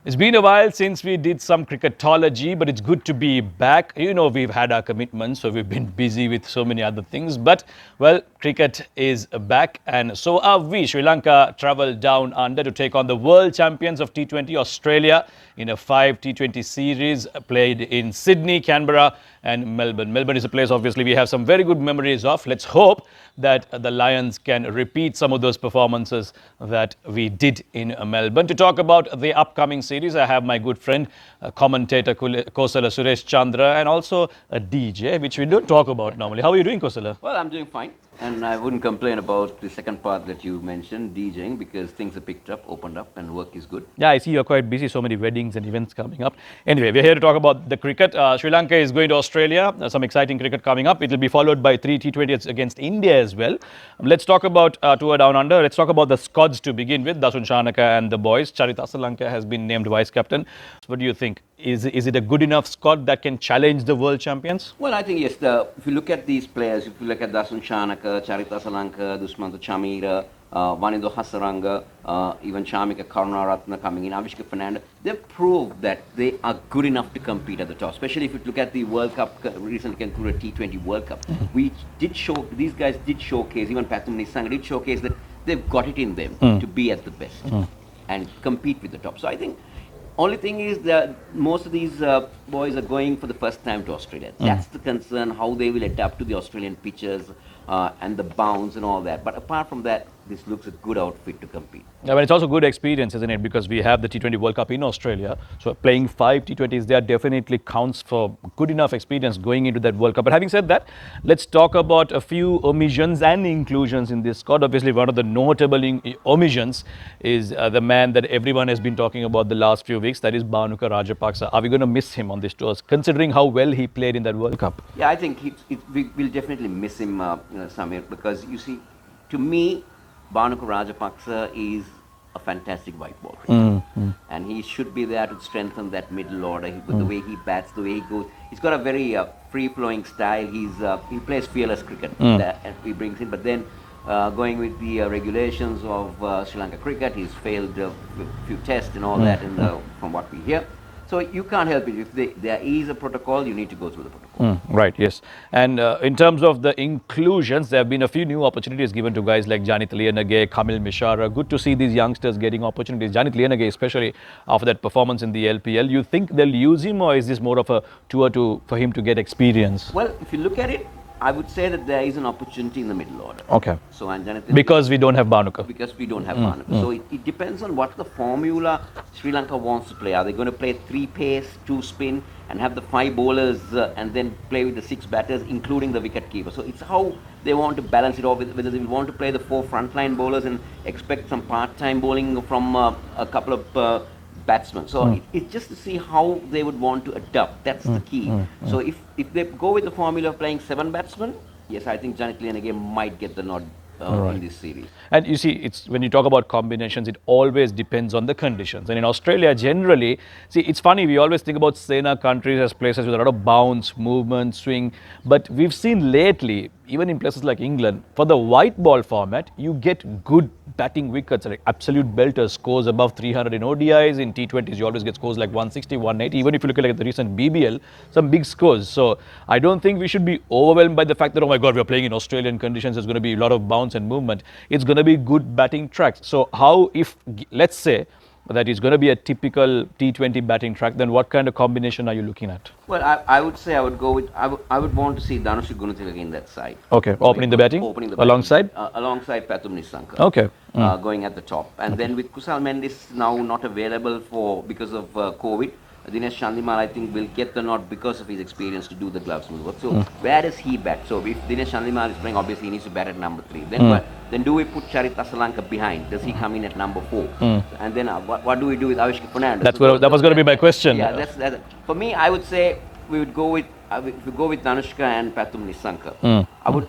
It's been a while since we did some cricketology, but it's good to be back. You know, we've had our commitments, so we've been busy with so many other things. But, well, cricket is back, and so are we. Sri Lanka travelled down under to take on the world champions of T20 Australia in a 5 T20 series played in Sydney, Canberra, and Melbourne. Melbourne is a place, obviously, we have some very good memories of. Let's hope that the Lions can repeat some of those performances that we did in Melbourne. To talk about the upcoming series, I have my good friend, commentator Kosala Sureshchandra, and also a DJ, which we don't talk about normally. How are you doing, Kosala? Well, I'm doing fine. And I wouldn't complain about the second part that you mentioned, DJing, because things are picked up, opened up, and work is good. Yeah, I see you're quite busy, so many weddings and events coming up. Anyway, we're here to talk about the cricket. Sri Lanka is going to Australia. Some exciting cricket coming up. It will be followed by 3 T20s against India as well. Let's talk about Tour Down Under. Let's talk about the squads to begin with. Dasun Shanaka and the boys. Charith Asalanka has been named vice captain. What do you think? Is it a good enough squad that can challenge the world champions? Well, I think, yes, if you look at these players, if you look at Dasun Shanaka, Charith Asalanka, Dusmantha Chamira, Vanindo Hasaranga, even Chamika Karunaratna coming in, Avishka Fernandez, they've proved that they are good enough to compete at the top. Especially if you look at the World Cup, recently concluded T20 World Cup. These guys did showcase, even Pathum Nisanga did showcase that they've got it in them to be at the best and compete with the top. So I think only thing is that most of these boys are going for the first time to Australia. That's the concern, how they will adapt to the Australian pitches and the bounce and all that. But apart from that, this looks a good outfit to compete. Yeah, but it's also good experience, isn't it? Because we have the T20 World Cup in Australia. So playing 5 T20s there definitely counts for good enough experience going into that World Cup. But having said that, let's talk about a few omissions and inclusions in this squad. Obviously, one of the notable omissions is the man that everyone has been talking about the last few weeks. That is Bhanuka Rajapaksa. Are we going to miss him on this tour, considering how well he played in that World Cup? Yeah, I think we will definitely miss him, Samir, because you see, to me, Bhanuka Rajapaksa is a fantastic white ball cricketer. And he should be there to strengthen that middle order. The way he bats, the way he goes. He's got a very free-flowing style. He plays fearless cricket that he brings in. But then going with the regulations of Sri Lanka cricket, he's failed a few tests and all that from what we hear. So you can't help it. If there is a protocol, you need to go through the protocol. Right, yes. And in terms of the inclusions, there have been a few new opportunities given to guys like Janith Liyanage, Kamil Mishara. Good to see these youngsters getting opportunities. Janith Liyanage, especially after that performance in the LPL. You think they'll use him, or is this more of a tour for him to get experience? Well, if you look at it, I would say that there is an opportunity in the middle order. Okay. So and because we don't have Bhanuka. Because we don't have Bhanuka. So it depends on what the formula Sri Lanka wants to play. Are they going to play 3 pace, 2 spin, and have the 5 bowlers and then play with the 6 batters, including the wicket keeper? So it's how they want to balance it off. Whether they want to play the 4 frontline bowlers and expect some part-time bowling from a couple of batsmen. So it's just to see how they would want to adapt. That's the key. So if they go with the formula of playing 7 batsmen, yes, I think Janith Liyanage might get the nod in this series. And you see, it's when you talk about combinations, it always depends on the conditions. And in Australia, generally, see, it's funny, we always think about Sena countries as places with a lot of bounce, movement, swing. But we've seen lately, even in places like England, for the white ball format, you get good batting wickets, like absolute belters, scores above 300 in ODIs. In T20s, you always get scores like 160, 180. Even if you look at the recent BBL, some big scores. So I don't think we should be overwhelmed by the fact that, oh my God, we're playing in Australian conditions. There's going to be a lot of bounce and movement. It's going to be good batting tracks. So how, if, let's say, that is going to be a typical T20 batting track, then what kind of combination are you looking at? Well, I would say I would go with, I would want to see Dhanush Gunathilaka in that side. Okay, opening the batting? Opening the batting. Alongside? Alongside Pathum Nisanga. Okay. Going at the top. And then with Kusal Mendis now not available because of COVID, Dinesh Chandimal, I think, will get the nod because of his experience to do the gloves work. So where does he bat? So if Dinesh Chandimal is playing, obviously he needs to bat at number 3. Then do we put Charith Asalanka behind? Does he come in at number 4? And then what do we do with Avishka Fernandez? That was going to be my question. Yeah, that's for me. I would say we would go with if we go with Dhanushka and Pathum Nisanga. I would,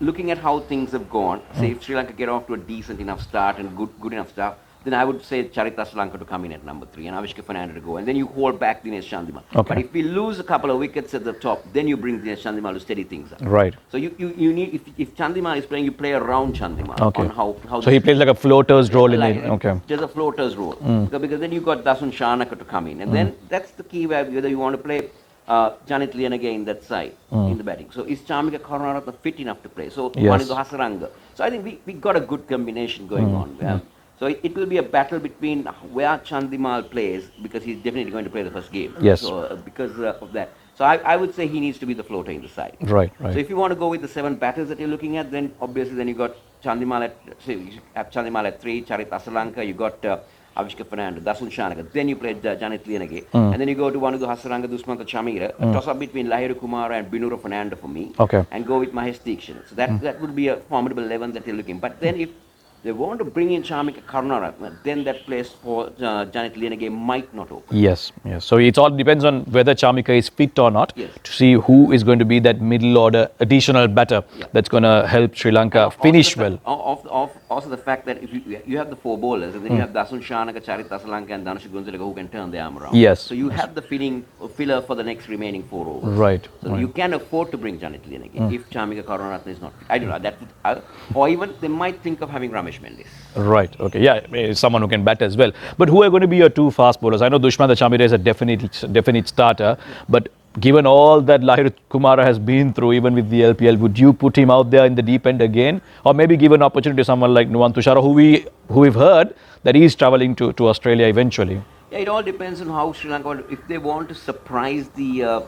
looking at how things have gone, say if Sri Lanka get off to a decent enough start and good enough start, then I would say Charita Salanka to come in at number 3 and Avishka Fernando to go. And then you hold back Dinesh Chandimal. Okay. But if we lose a couple of wickets at the top, then you bring Dinesh Chandimal to steady things up. Right. So you need, if Chandimal is playing, you play around Chandimal. Okay. On how So he plays like a floater's role in it. Okay. Just a floater's role. Because then you got Dasun Shanaka to come in. And then that's the key, whether you want to play Janit Lianage in that side in the batting. So is Chamika Karunaratne fit enough to play? So Yes. Manindo Hasaranga. So I think we got a good combination going on. So it will be a battle between where Chandimal plays, because he's definitely going to play the first game. Yes. So because of that. So I would say he needs to be the floater in the side. Right. So if you want to go with the 7 batters that you're looking at, then obviously then you got Chandimal at 3, Charit Asalanka, you got Avishka Fernando, Dasun Shanaka, then you played Janit Lianage, and then you go to one of the Hasaranga, Dusmanta Chamira, a toss-up between Lahiru Kumara and Binura Fernando for me, Okay. and go with Mahesh Deekshit. So that would be a formidable 11 that you're looking. But then if they want to bring in Chamika Karunaratne, then that place for Janit Lianage might not open. Yes. So it all depends on whether Chamika is fit or not, Yes. to see who is going to be that middle order additional batter that's going to help Sri Lanka finish well. Also the fact that if you have the 4 bowlers, and then you have Dasun Shanaka, Charit Asalanka and Dhanush Gunzalaga who can turn the arm around. Yes. So you have the filler for the next remaining 4 overs. Right. So you can afford to bring Janit Lianage if Chamika Karunaratne is not fit. I don't know. Or even they might think of having Ramesh Mendis. Right. Okay. Yeah, someone who can bat as well. But who are going to be your 2 fast bowlers? I know Dushmanta Chamira is a definite starter, but given all that Lahiru Kumara has been through, even with the LPL, would you put him out there in the deep end again, or maybe give an opportunity to someone like Nuwan Tushara, who we've heard that he is travelling to Australia eventually? Yeah, it all depends on how Sri Lanka, if they want to surprise the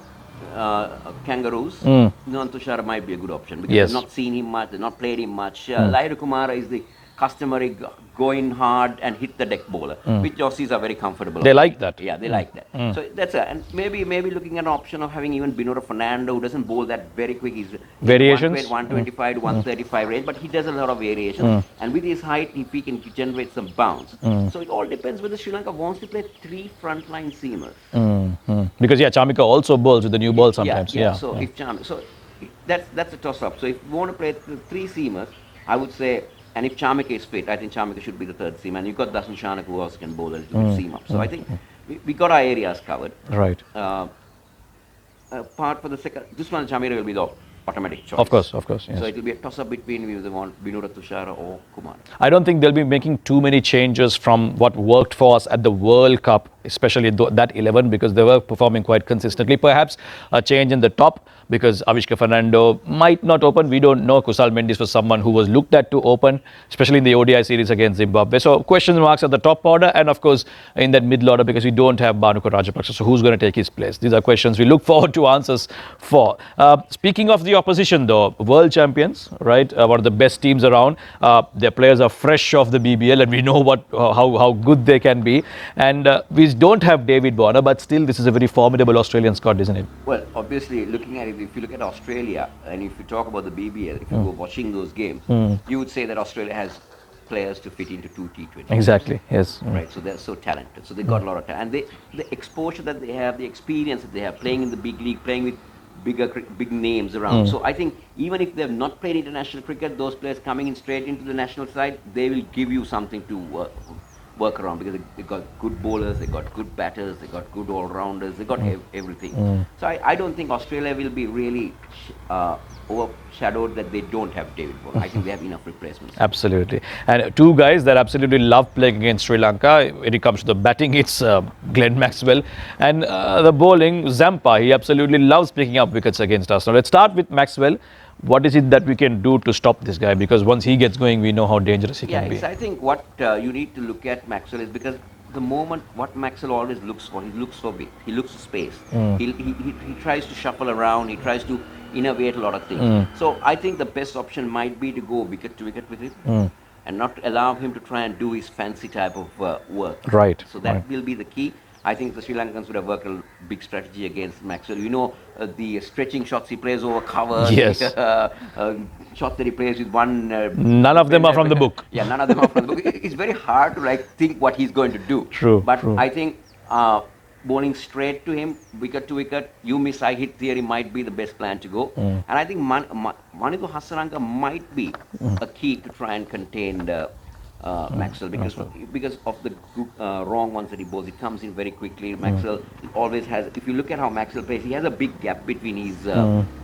Kangaroos, Nuwan Tushara might be a good option, because Yes. they've not seen him much, they've not played him much. Lahiru Kumara is the customary go in hard and hit the deck bowler, which Aussies are very comfortable. They with. like that. Yeah, they like that. So that's and maybe looking at an option of having even Binura Fernando, who doesn't bowl that very quick. He's Variations? 125 to 135 range, but he does a lot of variations. And with his height, if he can generate some bounce. So it all depends whether Sri Lanka wants to play 3 frontline seamers. Because Chamika also bowls with the new ball sometimes. So if that's a toss-up. So if you want to play 3 seamers, I would say. And if Chamika is fit, I think Chamika should be the 3rd seam. And you've got Dasun Shanaka who also can bowl a little bit seam up. So I think we got our areas covered. Right. Part for the second, Dusman Chamira will be the automatic choice. Of course. Yes. So it will be a toss-up between whether they want Binura Tushara or Kumar. I don't think they'll be making too many changes from what worked for us at the World Cup, especially that 11, because they were performing quite consistently. Perhaps a change in the top, because Avishka Fernando might not open. We don't know. Kusal Mendis was someone who was looked at to open, especially in the ODI series against Zimbabwe. So question marks at the top order, and of course in that middle order, because we don't have Bhanuka Rajapaksa. So who's going to take his place? These are questions we look forward to answers for. Speaking of the opposition though, world champions, right? One of the best teams around. Their players are fresh off the BBL, and we know how good they can be. And we don't have David Warner, but still this is a very formidable Australian squad, isn't it? Well, obviously, looking at it, if you look at Australia, and if you talk about the BBL, if you go watching those games, you would say that Australia has players to fit into 2 T20s. Exactly, yes. Right, so they're so talented. So they got a lot of talent. And the exposure that they have, the experience that they have, playing in the big league, playing with big names around. So I think even if they have not played international cricket, those players coming in straight into the national side, they will give you something to work around, because they got good bowlers, they got good batters, they got good all-rounders, they got everything. So I don't think Australia will be really overshadowed that they don't have David Warner. I think they have enough replacements. Absolutely. And 2 guys that absolutely love playing against Sri Lanka. When it comes to the batting, it's Glenn Maxwell. And the bowling, Zampa. He absolutely loves picking up wickets against us. Now let's start with Maxwell. What is it that we can do to stop this guy? Because once he gets going, we know how dangerous he can be. I think what you need to look at Maxwell is, because the moment what Maxwell always looks for, he looks for space. He tries to shuffle around, he tries to innovate a lot of things. So I think the best option might be to go wicket to wicket with him and not allow him to try and do his fancy type of work. Right. So that will be the key. I think the Sri Lankans would have worked a big strategy against Maxwell. You know, the stretching shots he plays over covers. Yes. Shots that he plays with one. None of them are from the book. Yeah, none of them are from the book. It's very hard to think what he's going to do. True. But I think bowling straight to him, wicket to wicket, you miss, I hit theory might be the best plan to go. And I think Manindo Hasaranga might be a key to try and contain Maxwell, because of the wrong ones that he bowls. It comes in very quickly. Maxwell always has. If you look at how Maxwell plays, he has a big gap between his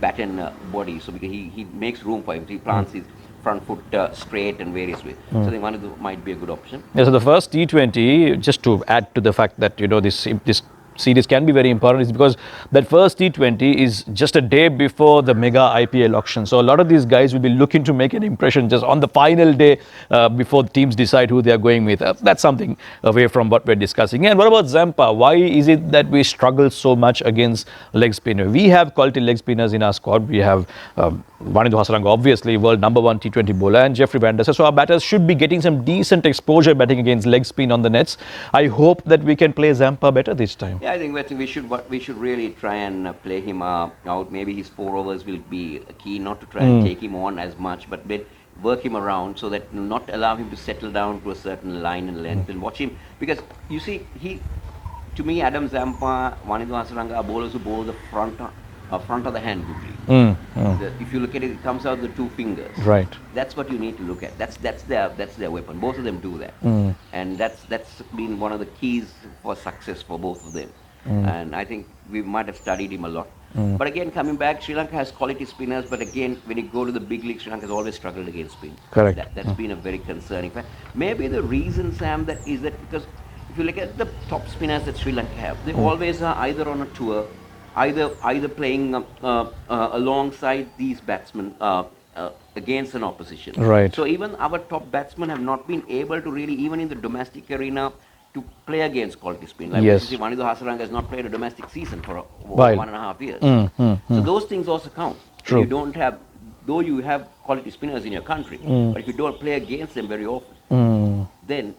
bat and body. So because he makes room for him, he plants his front foot straight and various ways. So I think one of them might be a good option. Yeah, so the first T20, just to add to the fact that this series can be very important, is because that first T20 is just a day before the mega IPL auction. So a lot of these guys will be looking to make an impression just on the final day before the teams decide who they are going with. That's something away from what we're discussing. And what about Zampa? Why is it that we struggle so much against leg spinner? We have quality leg spinners in our squad. We have Wanindu Hasaranga, obviously world #1 T20 bowler, and Jeffrey Van Der Sar. So our batters should be getting some decent exposure batting against leg spin on the nets. I hope that we can play Zampa better this time. Yeah, I think we should really try and play him out. Maybe his 4 overs will be key, not to try and take him on as much, but work him around so that not allow him to settle down to a certain line and length and watch him. Because you see, to me, Adam Zampa, Wanindu Hasaranga are bowlers who bowl the front of the hand goodly. If you look at it, it comes out the 2 fingers. Right. That's what you need to look at. That's their weapon. Both of them do that, and that's been one of the keys for success for both of them. And I think we might have studied him a lot. But again, coming back, Sri Lanka has quality spinners. But again, when you go to the big league, Sri Lanka has always struggled against spin. Correct. That's been a very concerning fact. Maybe the reason, Sam, that because if you look at the top spinners that Sri Lanka have, they always are either on a tour, either playing alongside these batsmen against an opposition. Right. So even our top batsmen have not been able to really, even in the domestic arena, to play against quality spin. Like Yes. Wanindu Hasaranga has not played a domestic season for While. 1.5 years. So those things also count. True. You don't have, though you have quality spinners in your country, but if you don't play against them very often, then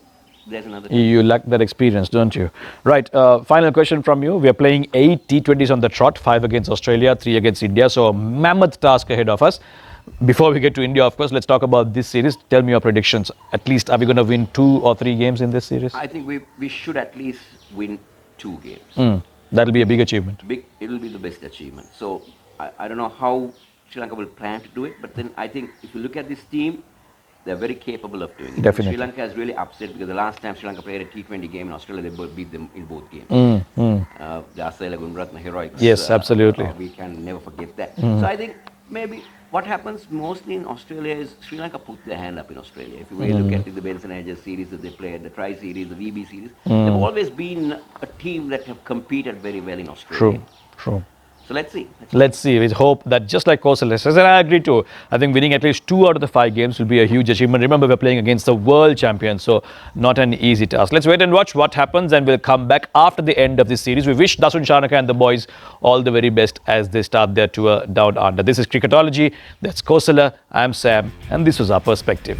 there's another thing. You lack that experience, don't you? Right. Final question from you. We are playing 8 T20s on the trot, 5 against Australia, 3 against India. So a mammoth task ahead of us. Before we get to India, of course, let's talk about this series. Tell me your predictions. At least, are we going to win 2 or 3 games in this series? I think we should at least win 2 games. That'll be a big achievement. It'll be the best achievement. So I don't know how Sri Lanka will plan to do it, but then I think if you look at this team, they're very capable of doing it. Definitely. Sri Lanka is really upset because the last time Sri Lanka played a T20 game in Australia, they beat them in both games. The Asayala Gunratna heroics. Yes, absolutely. We can never forget that. So I think maybe what happens mostly in Australia is Sri Lanka put their hand up in Australia. If you really look at the Benson Hedges series that they played, the Tri-Series, the VB series, they've always been a team that have competed very well in Australia. True. So let's see. Let's see. We hope that just like Kosala says, and I agree too, I think winning at least 2 out of the 5 games will be a huge achievement. Remember, we're playing against the world champions, so not an easy task. Let's wait and watch what happens, and we'll come back after the end of this series. We wish Dasun Shanaka and the boys all the very best as they start their tour down under. This is Cricketology. That's Kosala. I'm Sam, and this was our perspective.